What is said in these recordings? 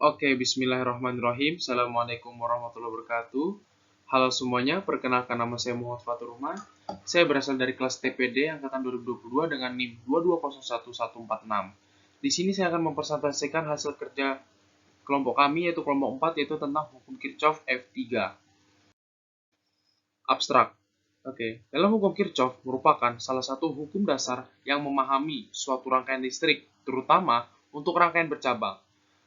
Oke, bismillahirrahmanirrahim. Assalamualaikum warahmatullahi wabarakatuh. Halo semuanya, perkenalkan nama saya Muhammad Fatur Rahman. Saya berasal dari kelas TPD angkatan 2022 dengan NIM 2201146. Di sini saya akan mempresentasikan hasil kerja kelompok kami, yaitu kelompok 4, yaitu tentang hukum Kirchhoff F3. Abstrak. Oke, dalam hukum Kirchhoff merupakan salah satu hukum dasar yang memahami suatu rangkaian listrik, terutama untuk rangkaian bercabang.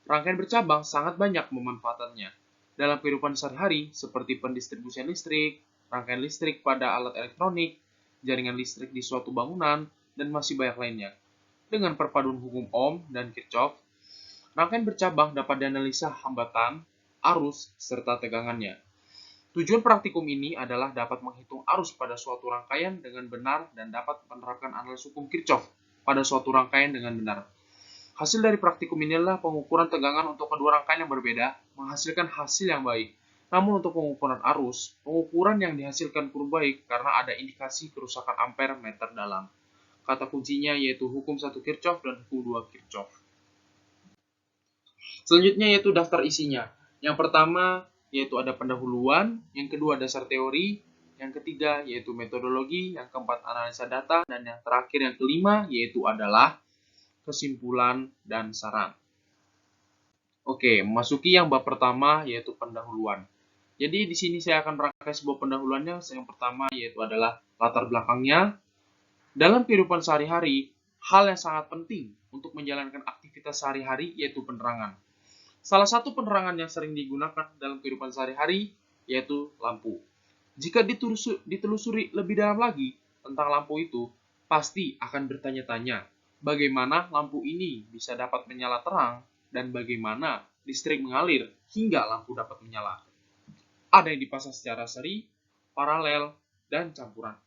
Rangkaian bercabang sangat banyak pemanfaatannya dalam kehidupan sehari-hari seperti pendistribusian listrik, rangkaian listrik pada alat elektronik, jaringan listrik di suatu bangunan, dan masih banyak lainnya. Dengan perpaduan hukum Ohm dan Kirchhoff, rangkaian bercabang dapat dianalisa hambatan, arus, serta tegangannya. Tujuan praktikum ini adalah dapat menghitung arus pada suatu rangkaian dengan benar dan dapat menerapkan analisis hukum Kirchhoff pada suatu rangkaian dengan benar. Hasil dari praktikum inilah pengukuran tegangan untuk kedua rangkaian yang berbeda menghasilkan hasil yang baik. Namun untuk pengukuran arus, pengukuran yang dihasilkan kurang baik karena ada indikasi kerusakan ampere meter dalam. Kata kuncinya yaitu hukum 1 Kirchhoff dan hukum 2 Kirchhoff. Selanjutnya yaitu daftar isinya. Yang pertama yaitu ada pendahuluan, yang kedua dasar teori, yang ketiga yaitu metodologi, yang keempat analisa data, dan yang terakhir yang kelima yaitu adalah kesimpulan dan saran. Oke, memasuki yang bab pertama yaitu pendahuluan. Jadi di sini saya akan merangkai sebuah pendahuluannya. Yang pertama yaitu adalah latar belakangnya. Dalam kehidupan sehari-hari, hal yang sangat penting untuk menjalankan aktivitas sehari-hari yaitu penerangan. Salah satu penerangan yang sering digunakan dalam kehidupan sehari-hari yaitu lampu. Jika ditelusuri lebih dalam lagi tentang lampu itu, pasti akan bertanya-tanya, bagaimana lampu ini bisa dapat menyala terang dan bagaimana listrik mengalir hingga lampu dapat menyala. Ada yang dipasang secara seri, paralel, dan campuran.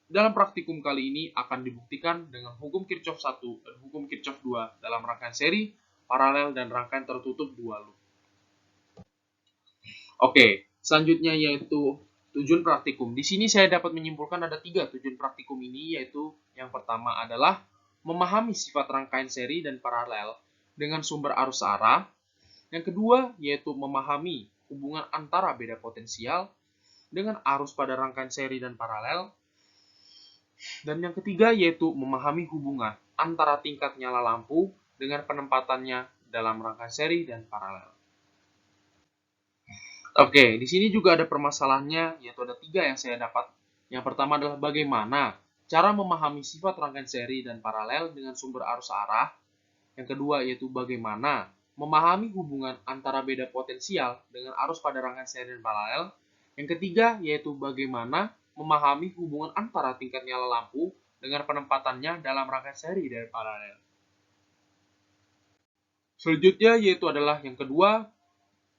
Dalam praktikum kali ini akan dibuktikan dengan hukum Kirchhoff 1 dan hukum Kirchhoff 2 dalam rangkaian seri, paralel, dan rangkaian tertutup 2 loop. Oke, selanjutnya yaitu tujuan praktikum. Di sini saya dapat menyimpulkan ada 3 tujuan praktikum ini, yaitu yang pertama adalah memahami sifat rangkaian seri dan paralel dengan sumber arus arah. Yang kedua yaitu memahami hubungan antara beda potensial dengan arus pada rangkaian seri dan paralel. Dan yang ketiga yaitu memahami hubungan antara tingkat nyala lampu dengan penempatannya dalam rangkaian seri dan paralel. Oke, di sini juga ada permasalahannya, yaitu ada 3 yang saya dapat. Yang pertama adalah bagaimana cara memahami sifat rangkaian seri dan paralel dengan sumber arus arah. Yang kedua yaitu bagaimana memahami hubungan antara beda potensial dengan arus pada rangkaian seri dan paralel. Yang ketiga yaitu bagaimana memahami hubungan antara tingkat nyala lampu dengan penempatannya dalam rangkaian seri dan paralel. Selanjutnya yaitu adalah yang kedua,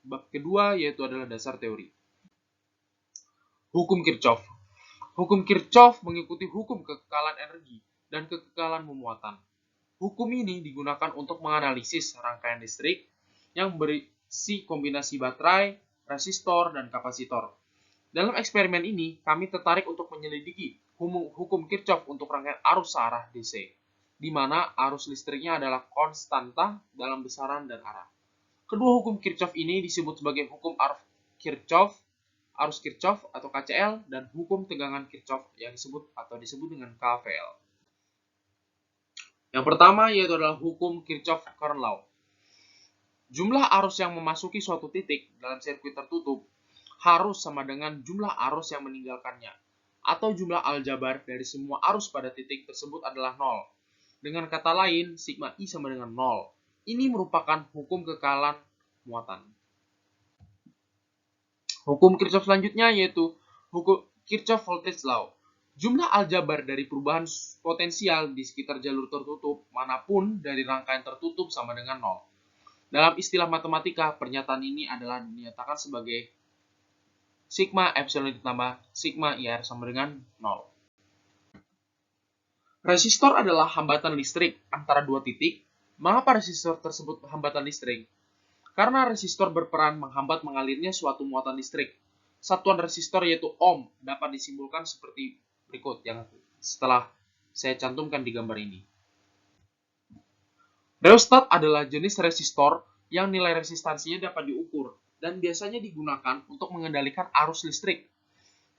bab kedua yaitu adalah dasar teori. Hukum Kirchhoff. Hukum Kirchhoff mengikuti hukum kekekalan energi dan kekekalan memuatan. Hukum ini digunakan untuk menganalisis rangkaian listrik yang berisi kombinasi baterai, resistor, dan kapasitor. Dalam eksperimen ini, kami tertarik untuk menyelidiki hukum Kirchhoff untuk rangkaian arus searah DC, di mana arus listriknya adalah konstanta dalam besaran dan arah. Kedua hukum Kirchhoff ini disebut sebagai hukum arus Kirchhoff atau KCL, dan hukum tegangan Kirchhoff yang disebut dengan KVL. Yang pertama yaitu adalah hukum Kirchhoff Current Law. Jumlah arus yang memasuki suatu titik dalam sirkuit tertutup harus sama dengan jumlah arus yang meninggalkannya, atau jumlah aljabar dari semua arus pada titik tersebut adalah 0. Dengan kata lain, sigma I sama dengan 0. Ini merupakan hukum kekekalan muatan. Hukum Kirchhoff selanjutnya yaitu hukum Kirchhoff Voltage Law. Jumlah aljabar dari perubahan potensial di sekitar jalur tertutup manapun dari rangkaian tertutup sama dengan 0. Dalam istilah matematika, pernyataan ini adalah dinyatakan sebagai sigma epsilon ditambah sigma IR sama dengan 0. Resistor adalah hambatan listrik antara dua titik. Mengapa resistor tersebut hambatan listrik? Karena resistor berperan menghambat mengalirnya suatu muatan listrik. Satuan resistor yaitu ohm dapat disimpulkan seperti berikut yang setelah saya cantumkan di gambar ini. Rheostat adalah jenis resistor yang nilai resistansinya dapat diukur dan biasanya digunakan untuk mengendalikan arus listrik,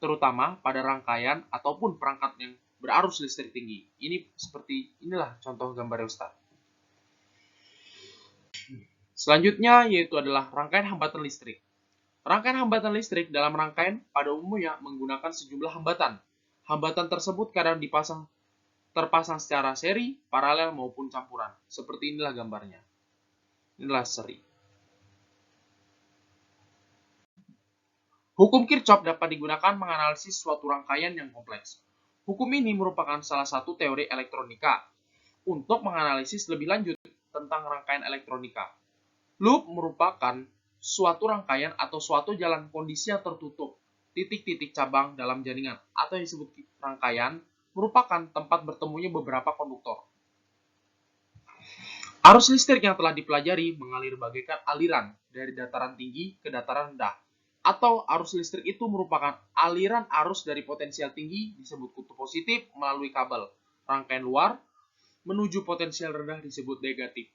terutama pada rangkaian ataupun perangkat yang berarus listrik tinggi. Inilah contoh gambar Ustaz. Selanjutnya yaitu adalah rangkaian hambatan listrik. Rangkaian hambatan listrik dalam rangkaian pada umumnya menggunakan sejumlah hambatan. Hambatan tersebut kadang terpasang secara seri, paralel maupun campuran. Seperti inilah gambarnya. Inilah seri. Hukum Kirchhoff dapat digunakan menganalisis suatu rangkaian yang kompleks. Hukum ini merupakan salah satu teori elektronika untuk menganalisis lebih lanjut tentang rangkaian elektronika. Loop merupakan suatu rangkaian atau suatu jalan kondisi yang tertutup, titik-titik cabang dalam jaringan, atau yang disebut rangkaian, merupakan tempat bertemunya beberapa konduktor. Arus listrik yang telah dipelajari mengalir bagaikan aliran dari dataran tinggi ke dataran rendah, atau arus listrik itu merupakan aliran arus dari potensial tinggi disebut kutub positif melalui kabel rangkaian luar menuju potensial rendah disebut negatif.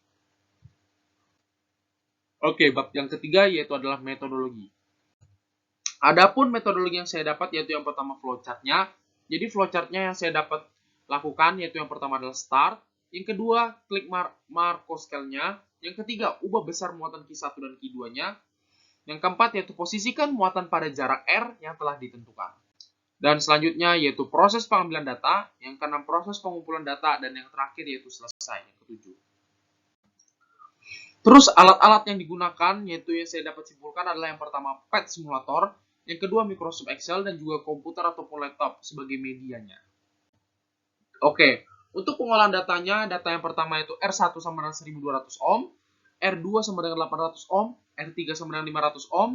Oke, bab yang ketiga yaitu adalah metodologi. Adapun metodologi yang saya dapat yaitu yang pertama flowchart-nya. Jadi flowchart-nya yang saya dapat lakukan yaitu yang pertama adalah start, yang kedua klik Markov scale-nya, yang ketiga ubah besar muatan Q1 dan Q2-nya, yang keempat yaitu posisikan muatan pada jarak R yang telah ditentukan. Dan selanjutnya yaitu proses pengambilan data, yang keenam proses pengumpulan data, dan yang terakhir yaitu selesai, yang ketujuh. Terus alat-alat yang digunakan yaitu yang saya dapat simpulkan adalah yang pertama PET simulator, yang kedua Microsoft Excel, dan juga komputer ataupun laptop sebagai medianya. Oke, untuk pengolahan datanya, data yang pertama yaitu R1 sama dengan 1200 ohm, R2 sama dengan 800 ohm, R3 sama dengan 500 ohm,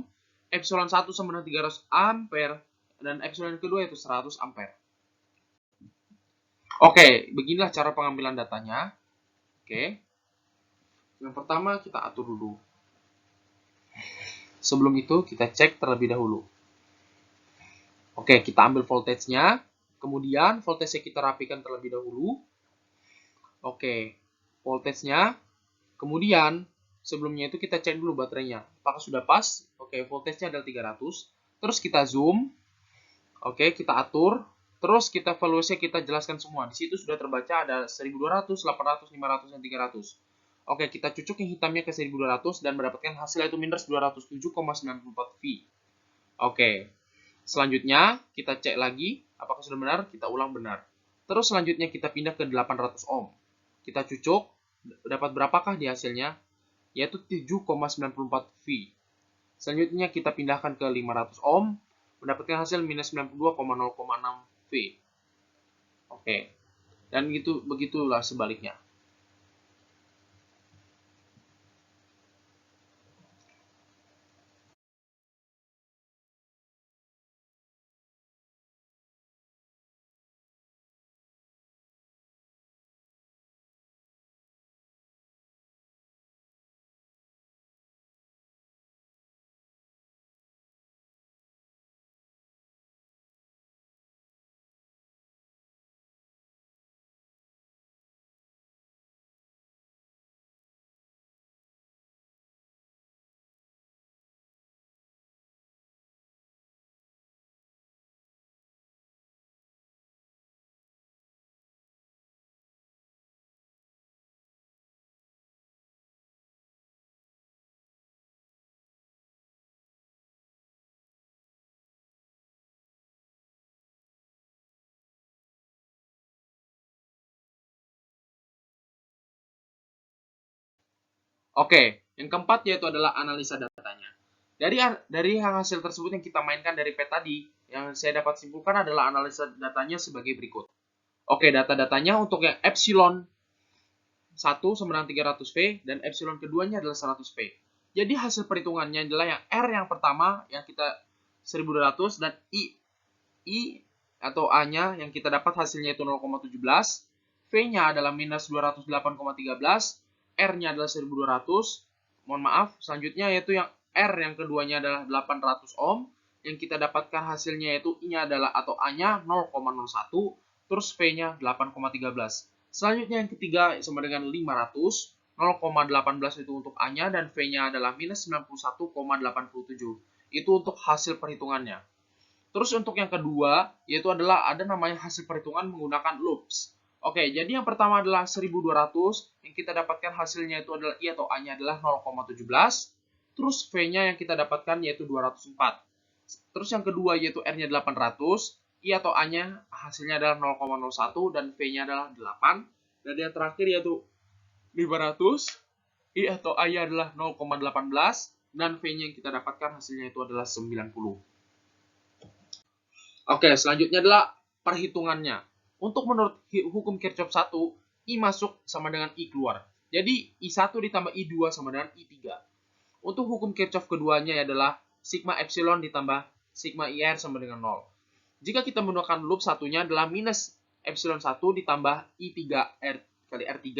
epsilon 1 sama dengan 300 ampere, dan epsilon kedua yaitu 100 ampere. Oke, beginilah cara pengambilan datanya. Oke. Yang pertama kita atur dulu. Sebelum itu kita cek terlebih dahulu. Oke, kita ambil voltage-nya. Kemudian voltage-nya kita rapikan terlebih dahulu. Oke, voltage-nya. Kemudian sebelumnya itu kita cek dulu baterainya. Apakah sudah pas? Oke, voltage-nya adalah 300. Terus kita zoom. Oke, kita atur. Terus kita valuasi kita jelaskan semua. Di situ sudah terbaca ada 1200, 800, 500, dan 300. Oke, kita cucuk yang hitamnya ke 1200 dan mendapatkan hasil yaitu minus 207,94 V. Oke. Selanjutnya kita cek lagi apakah sudah benar, kita ulang benar. Terus selanjutnya kita pindah ke 800 ohm. Kita cucuk, dapat berapakah di hasilnya? Yaitu 7,94 V. Selanjutnya kita pindahkan ke 500 ohm, mendapatkan hasil minus 92,06 V. Oke. Dan begitulah sebaliknya. Oke, yang keempat yaitu adalah analisa datanya. Dari hasil tersebut yang kita mainkan dari pet tadi, yang saya dapat simpulkan adalah analisa datanya sebagai berikut. Oke, data-datanya untuk yang epsilon 1 sama dengan 300 V dan epsilon keduanya adalah 100 V. Jadi hasil perhitungannya adalah yang R yang pertama yang kita 1200 dan I atau A-nya yang kita dapat hasilnya itu 0,17, V-nya adalah minus 208,13, R-nya adalah 1200, mohon maaf, selanjutnya yaitu yang R yang keduanya adalah 800 ohm, yang kita dapatkan hasilnya yaitu I-nya adalah atau A-nya 0,01, terus V-nya 8,13. Selanjutnya yang ketiga sama dengan 500, 0,18 itu untuk A-nya dan V-nya adalah minus 91,87. Itu untuk hasil perhitungannya. Terus untuk yang kedua, yaitu adalah ada namanya hasil perhitungan menggunakan loops. Oke, jadi yang pertama adalah 1200, yang kita dapatkan hasilnya itu adalah I atau A-nya adalah 0,17. Terus V-nya yang kita dapatkan yaitu 204. Terus yang kedua yaitu R-nya 800, I atau A-nya hasilnya adalah 0,01 dan V-nya adalah 8. Dan yang terakhir yaitu 500, I atau A-nya adalah 0,18 dan V-nya yang kita dapatkan hasilnya itu adalah 90. Oke, selanjutnya adalah perhitungannya. Untuk menurut hukum Kirchhoff 1, I masuk sama dengan I keluar. Jadi I1 ditambah I2 sama dengan I3. Untuk hukum Kirchhoff keduanya adalah sigma epsilon ditambah sigma IR sama dengan 0. Jika kita menggunakan loop satunya adalah minus epsilon 1 ditambah I3 R kali R3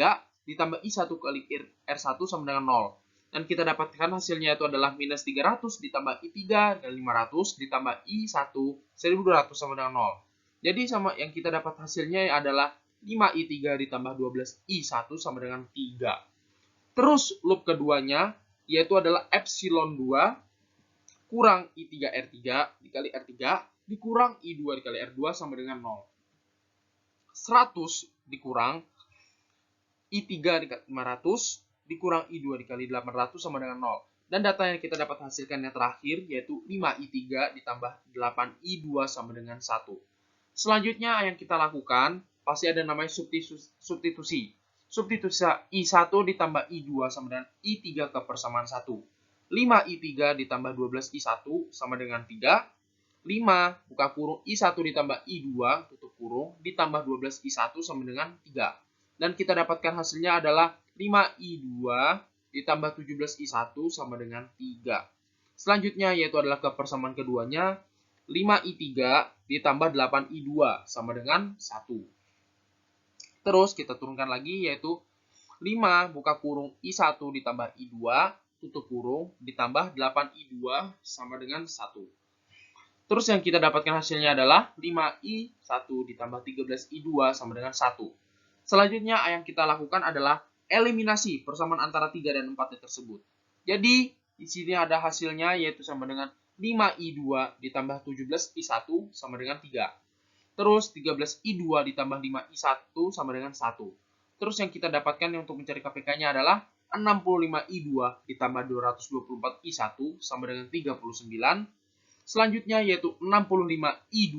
ditambah I1 kali R1 sama dengan 0. Dan kita dapatkan hasilnya itu adalah minus 300 ditambah I3 kali 500 ditambah I1 1200 sama dengan 0. Jadi sama yang kita dapat hasilnya adalah 5I3 ditambah 12I1 sama dengan 3. Terus loop keduanya yaitu adalah epsilon 2 kurang I3R3 dikali R3 dikurang I2 dikali R2 sama dengan 0. 100 dikurang I3 dikali 500 dikurang I2 dikali 800 sama dengan 0. Dan data yang kita dapat hasilkan yang terakhir yaitu 5I3 ditambah 8I2 sama dengan 1. Selanjutnya yang kita lakukan pasti ada namanya substitusi. Substitusi I1 ditambah I2 sama dengan I3 ke persamaan 1. 5I3 ditambah 12I1 sama dengan 3. 5 buka kurung I1 ditambah I2 tutup kurung ditambah 12I1 sama dengan 3. Dan kita dapatkan hasilnya adalah 5I2 ditambah 17I1 sama dengan 3. Selanjutnya yaitu adalah kepersamaan keduanya. 5I3 ditambah 8I2 sama dengan 1. Terus kita turunkan lagi yaitu 5 buka kurung I1 ditambah I2 tutup kurung ditambah 8I2 sama dengan 1. Terus yang kita dapatkan hasilnya adalah 5I1 ditambah 13I2 sama dengan 1. Selanjutnya yang kita lakukan adalah eliminasi persamaan antara 3 dan 4 tersebut. Jadi di sini ada hasilnya yaitu sama dengan 5I2 ditambah 17I1 sama dengan 3. Terus 13I2 ditambah 5I1 sama dengan 1. Terus yang kita dapatkan untuk mencari KPK-nya adalah 65I2 ditambah 224I1 sama dengan 39. Selanjutnya yaitu 65I2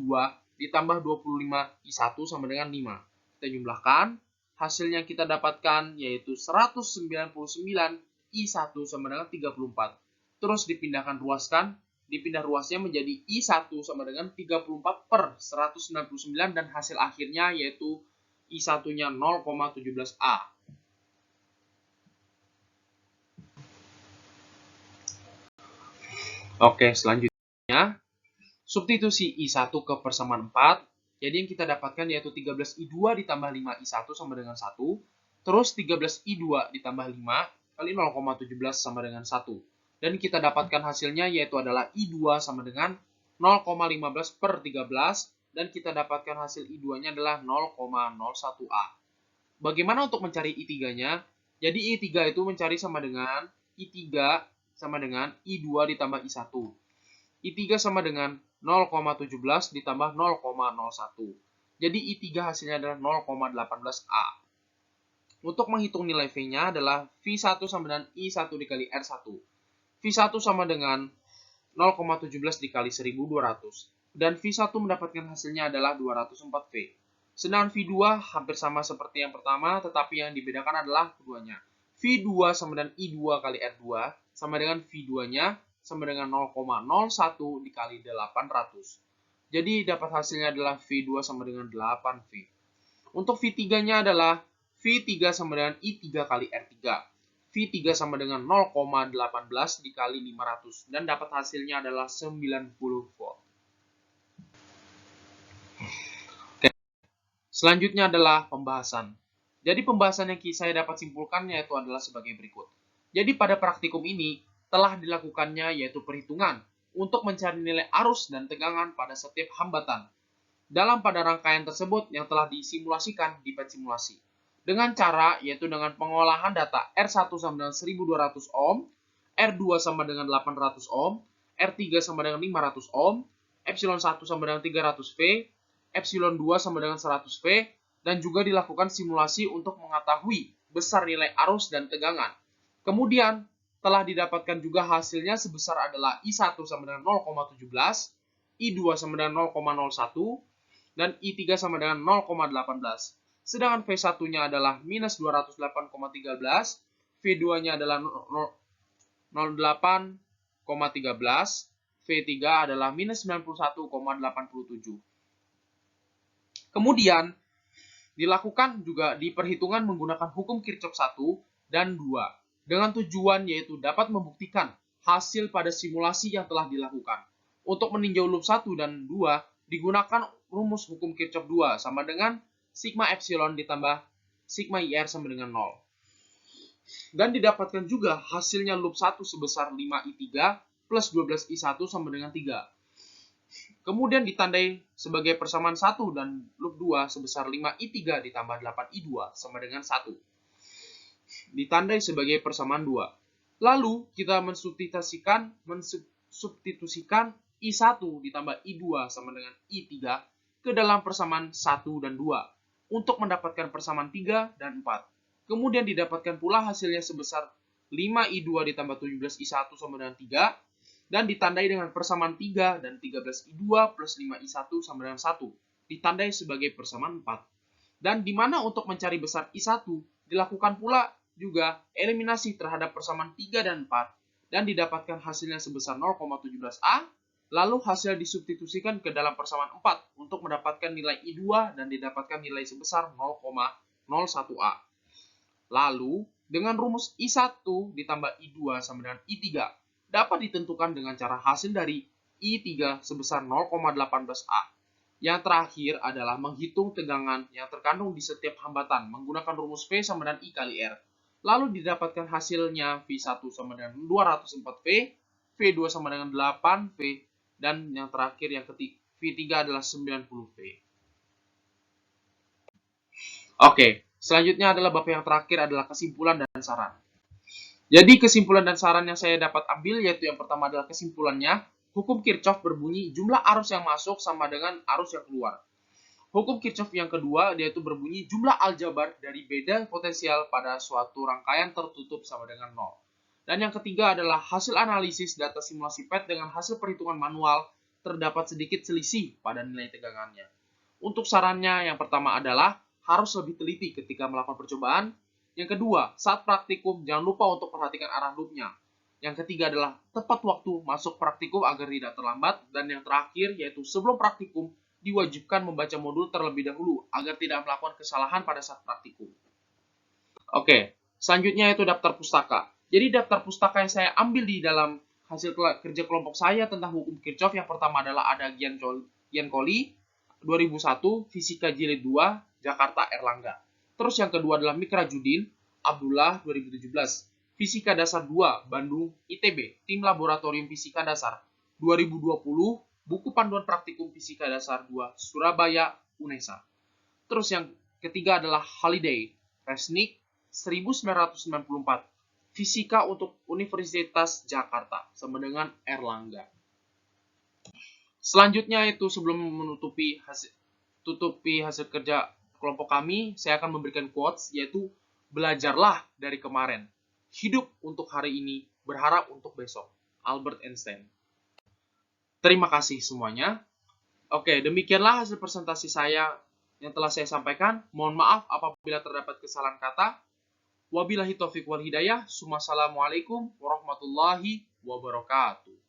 ditambah 25I1 sama dengan 5. Kita jumlahkan, hasil yang kita dapatkan yaitu 199I1 sama dengan 34. Terus dipindah ruasnya menjadi I1 sama dengan 34 per 199 dan hasil akhirnya yaitu I1-nya 0,17A. Oke, selanjutnya substitusi I1 ke persamaan 4. Jadi yang kita dapatkan yaitu 13I2 ditambah 5I1 sama dengan 1. Terus 13I2 ditambah 5 kali 0,17 sama dengan 1. Dan kita dapatkan hasilnya yaitu adalah I2 sama dengan 0,15 per 13. Dan kita dapatkan hasil I2-nya adalah 0,01A. Bagaimana untuk mencari I3-nya? Jadi I3 itu mencari sama dengan I3 sama dengan I2 ditambah I1. I3 sama dengan 0,17 ditambah 0,01. Jadi I3 hasilnya adalah 0,18A. Untuk menghitung nilai V-nya adalah V1 sama dengan I1 dikali R1. V1 sama dengan 0,17 dikali 1200. Dan V1 mendapatkan hasilnya adalah 204V. Sedangkan V2 hampir sama seperti yang pertama, tetapi yang dibedakan adalah keduanya. V2 sama dengan I2 kali R2 sama dengan V2-nya sama dengan 0,01 dikali 800. Jadi dapat hasilnya adalah V2 sama dengan 8V. Untuk V3-nya adalah V3 sama dengan I3 kali R3. V3 sama dengan 0,18 dikali 500. Dan dapat hasilnya adalah 90V. Oke. Selanjutnya adalah pembahasan. Jadi pembahasan yang saya dapat simpulkan yaitu adalah sebagai berikut. Jadi pada praktikum ini telah dilakukannya yaitu perhitungan untuk mencari nilai arus dan tegangan pada setiap hambatan dalam pada rangkaian tersebut yang telah disimulasikan di pet simulasi. dengan cara yaitu dengan pengolahan data R1 sama dengan 1200 ohm, R2 sama dengan 800 ohm, R3 sama dengan 500 ohm, epsilon 1 sama dengan 300 V, epsilon 2 sama dengan 100 V, dan juga dilakukan simulasi untuk mengetahui besar nilai arus dan tegangan. Kemudian, telah didapatkan juga hasilnya sebesar adalah I1 sama dengan 0,17, I2 sama dengan 0,01, dan I3 sama dengan 0,18. Sedangkan V1-nya adalah minus 208,13, V2-nya adalah 0,8,13, V3 adalah minus 91,87. Kemudian, dilakukan juga di perhitungan menggunakan hukum Kirchhoff 1 dan 2, dengan tujuan yaitu dapat membuktikan hasil pada simulasi yang telah dilakukan. Untuk meninjau loop 1 dan 2, digunakan rumus hukum Kirchhoff 2 sama dengan sigma epsilon ditambah sigma IR sama dengan 0. Dan didapatkan juga hasilnya loop 1 sebesar 5I3 plus 12I1 sama dengan 3. Kemudian ditandai sebagai persamaan 1 dan loop 2 sebesar 5I3 ditambah 8I2 sama dengan 1. Ditandai sebagai persamaan 2. Lalu kita mensubstitusikan I1 ditambah I2 sama dengan I3 ke dalam persamaan 1 dan 2 untuk mendapatkan persamaan 3 dan 4. Kemudian didapatkan pula hasilnya sebesar 5I2 ditambah 17I1 sama dengan 3 dan ditandai dengan persamaan 3 dan 13I2 plus 5I1 sama dengan 1. Ditandai sebagai persamaan 4. Dan di mana untuk mencari besar I1 dilakukan pula juga eliminasi terhadap persamaan 3 dan 4 dan didapatkan hasilnya sebesar 0,17A. Lalu hasil disubstitusikan ke dalam persamaan 4 untuk mendapatkan nilai I2 dan didapatkan nilai sebesar 0,01A. Lalu, dengan rumus I1 ditambah I2 sama dengan I3 dapat ditentukan dengan cara hasil dari I3 sebesar 0,18A. Yang terakhir adalah menghitung tegangan yang terkandung di setiap hambatan menggunakan rumus V sama dengan I kali R. Lalu didapatkan hasilnya V1 sama dengan 204V, V2 sama dengan 8V, dan yang terakhir yang ketiga V3 adalah 90V. Oke, selanjutnya adalah bab yang terakhir adalah kesimpulan dan saran. Jadi kesimpulan dan saran yang saya dapat ambil yaitu yang pertama adalah kesimpulannya, hukum Kirchhoff berbunyi jumlah arus yang masuk sama dengan arus yang keluar. Hukum Kirchhoff yang kedua yaitu berbunyi jumlah aljabar dari beda potensial pada suatu rangkaian tertutup sama dengan 0. Dan yang ketiga adalah hasil analisis data simulasi PET dengan hasil perhitungan manual terdapat sedikit selisih pada nilai tegangannya. Untuk sarannya yang pertama adalah harus lebih teliti ketika melakukan percobaan. Yang kedua, saat praktikum jangan lupa untuk perhatikan arah loopnya. Yang ketiga adalah tepat waktu masuk praktikum agar tidak terlambat. Dan yang terakhir yaitu sebelum praktikum diwajibkan membaca modul terlebih dahulu agar tidak melakukan kesalahan pada saat praktikum. Oke, selanjutnya itu daftar pustaka. Jadi daftar pustaka yang saya ambil di dalam hasil kerja kelompok saya tentang hukum Kirchhoff yang pertama adalah ada Giancoli 2001, Fisika Jilid 2, Jakarta Erlangga. Terus yang kedua adalah Mikra Judin, Abdullah 2017, Fisika Dasar 2, Bandung, ITB, Tim Laboratorium Fisika Dasar 2020, Buku Panduan Praktikum Fisika Dasar 2, Surabaya, UNESA. Terus yang ketiga adalah Holiday, Resnik 1994, Fisika untuk Universitas Jakarta, sama dengan Erlangga. Selanjutnya itu sebelum menutupi hasil kerja kelompok kami, saya akan memberikan quotes yaitu belajarlah dari kemarin, hidup untuk hari ini, berharap untuk besok. Albert Einstein. Terima kasih semuanya. Oke, demikianlah hasil presentasi saya yang telah saya sampaikan. Mohon maaf apabila terdapat kesalahan kata. Wabillahi taufiq wal hidayah. Wassalamualaikum warahmatullahi wabarakatuh.